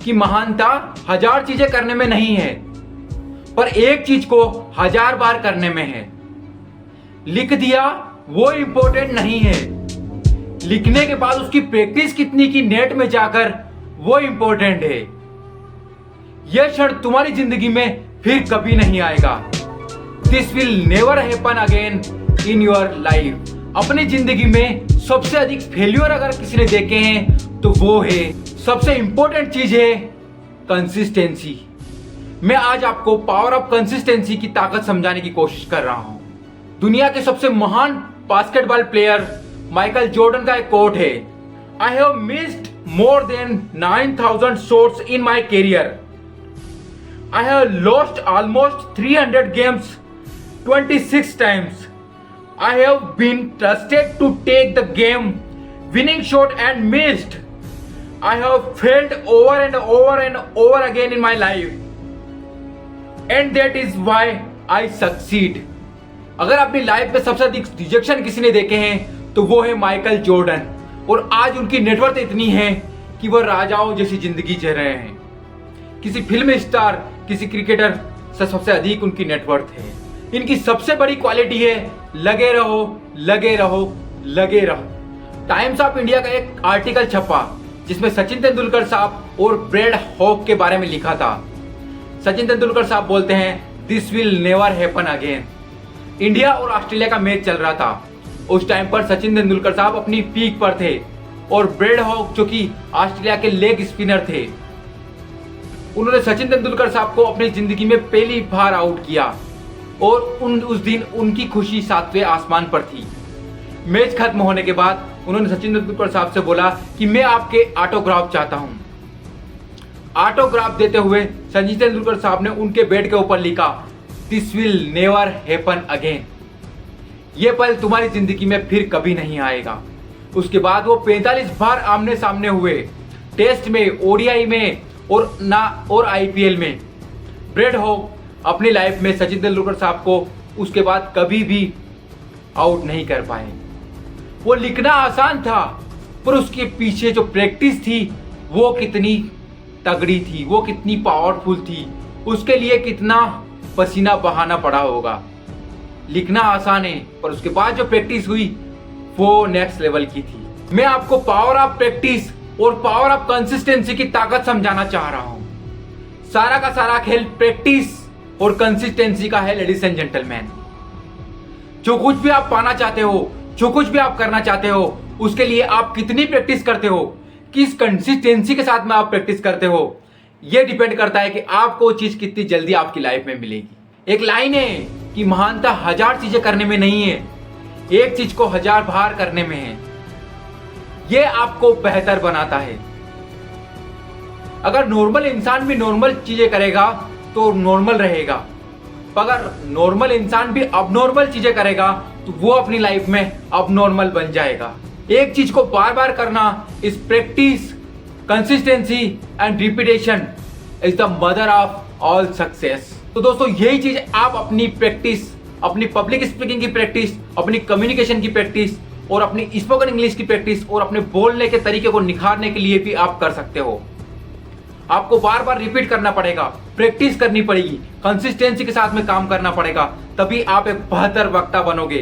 कि महानता 1000 चीजें करने में नहीं है, पर एक चीज को 1000 बार करने में है। लिख दिया वो इंपॉर्टेंट नहीं है, लिखने के बाद उसकी प्रैक्टिस कितनी की नेट में जाकर वो इंपॉर्टेंट है। यह क्षण तुम्हारी जिंदगी में फिर कभी नहीं आएगा। This will never happen again in your life. अपनी जिंदगी में सबसे अधिक फेल्यूर अगर किसी ने देखे हैं तो वो है, सबसे इंपॉर्टेंट चीज है कंसिस्टेंसी। मैं आज आपको पावर ऑफ कंसिस्टेंसी की ताकत समझाने की कोशिश कर रहा हूं। दुनिया के सबसे महान बास्केटबॉल प्लेयर माइकल जॉर्डन का एक कोट है, I have missed more than 9000 shots in my career. I have lost almost 300 games 26 times. I have been trusted to take the game winning shot and missed. I have failed over and over and over again in my life. And that is why I succeed. अगर अपनी life में सबसे अधिक rejection किसी ने देखे हैं तो वो है माइकल जॉर्डन। और आज उनकी नेटवर्थ इतनी है कि वो राजाओं जैसी जिंदगी जी रहे हैं। किसी फिल्म स्टार, किसी क्रिकेटर से सबसे अधिक उनकी नेटवर्थ है। इनकी सबसे बड़ी क्वालिटी है लगे रहो, लगे रहो, लगे रहो। टाइम्स ऑफ इंडिया का एक आर्टिकल छपा जिसमें सचिन तेंदुलकर साहब और ब्रैड हॉक के बारे में लिखा था। सचिन तेंदुलकर साहब बोलते हैं this will never happen again. India और ऑस्ट्रेलिया का मैच चल रहा था। उस टाइम पर सचिन तेंदुलकर साहब अपनी पीक पर थे और ब्रैड हॉक जो कि ऑस्ट्रेलिया के लेग स्पिनर थे, उन्होंने सचिन तेंदुलकर साहब को अपनी जिंदगी में पहली बार आउट किया और उस दिन उनकी खुशी 7वें आसमान पर थी। मैच खत्म होने के बाद उन्होंने सचिन तेंदुलकर साहब से बोला कि मैं आपके ऑटोग्राफ चाहता हूं। ऑटोग्राफ देते हुए सचिन तेंदुलकर साहब ने उनके बेड के ऊपर लिखा this will never happen again. यह पल तुम्हारी जिंदगी में फिर कभी नहीं आएगा। उसके बाद वो 45 बार आमने सामने हुए, टेस्ट में, ओडीआई में और आईपीएल में। ब्रैड हॉक अपनी लाइफ में सचिन तेंदुलकर साहब को उसके बाद कभी भी आउट नहीं कर पाए। वो लिखना आसान था पर उसके पीछे जो प्रैक्टिस थी वो कितनी तगड़ी थी, वो कितनी पावरफुल थी, उसके लिए कितना पसीना बहाना पड़ा होगा। लिखना आसान है पर उसके बाद जो प्रैक्टिस हुई वो नेक्स्ट लेवल की थी। मैं आपको पावर ऑफ प्रैक्टिस और पावर ऑफ कंसिस्टेंसी की ताकत समझाना चाह रहा हूं। सारा का सारा खेल प्रैक्टिस और कंसिस्टेंसी का है लेडीज एंड जेंटलमैन। जो कुछ भी आप पाना चाहते हो, जो कुछ भी आप करना चाहते हो, उसके लिए आप कितनी प्रैक्टिस करते हो, किस कंसिस्टेंसी के साथ में आप प्रैक्टिस करते हो, यह डिपेंड करता है कि आपको वो चीज कितनी जल्दी आपकी लाइफ में मिलेगी। एक लाइन है कि महानता 1000 चीजें करने में नहीं है, एक चीज को 1000 बार करने में है। यह आपको बेहतर बनाता है। अगर नॉर्मल इंसान भी नॉर्मल चीजें करेगा तो नॉर्मल रहेगा, अगर नॉर्मल इंसान भी अबनॉर्मल चीजें करेगा तो वो अपनी लाइफ में अबनॉर्मल बन जाएगा। एक चीज को बार बार करना is practice, consistency and repetition is the mother of all success. तो दोस्तों यही चीज आप अपनी प्रैक्टिस, अपनी पब्लिक स्पीकिंग की प्रैक्टिस, अपनी कम्युनिकेशन की प्रैक्टिस और अपनी स्पोकन इंग्लिश की प्रैक्टिस और अपने बोलने के तरीके को निखारने के लिए भी आप कर सकते हो। आपको बार बार रिपीट करना पड़ेगा, प्रैक्टिस करनी पड़ेगी, कंसिस्टेंसी के साथ में काम करना पड़ेगा, तभी आप एक बेहतर वक्ता बनोगे।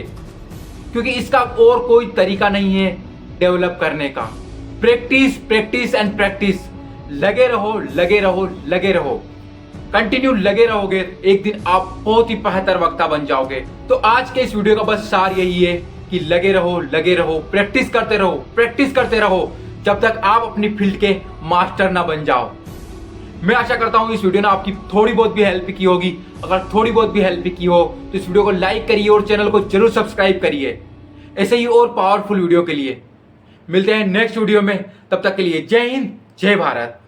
क्योंकि इसका और कोई तरीका नहीं है डेवलप करने का। Practice, practice and practice. लगे रहो, लगे रहो, लगे रहो। कंटिन्यू लगे रहोगे, एक दिन आप बहुत ही बेहतर वक्ता बन जाओगे। तो आज के इस वीडियो का बस सार यही है कि लगे रहो, लगे रहो, प्रैक्टिस करते रहो, प्रैक्टिस करते रहो जब तक आप अपनी फील्ड के मास्टर ना बन जाओ। मैं आशा करता हूं इस वीडियो ने आपकी थोड़ी बहुत भी हेल्प की होगी। अगर थोड़ी बहुत भी हेल्प की हो तो इस वीडियो को लाइक करिए और चैनल को जरूर सब्सक्राइब करिए ऐसे ही और पावरफुल वीडियो के लिए। मिलते हैं नेक्स्ट वीडियो में, तब तक के लिए जय हिंद, जय भारत।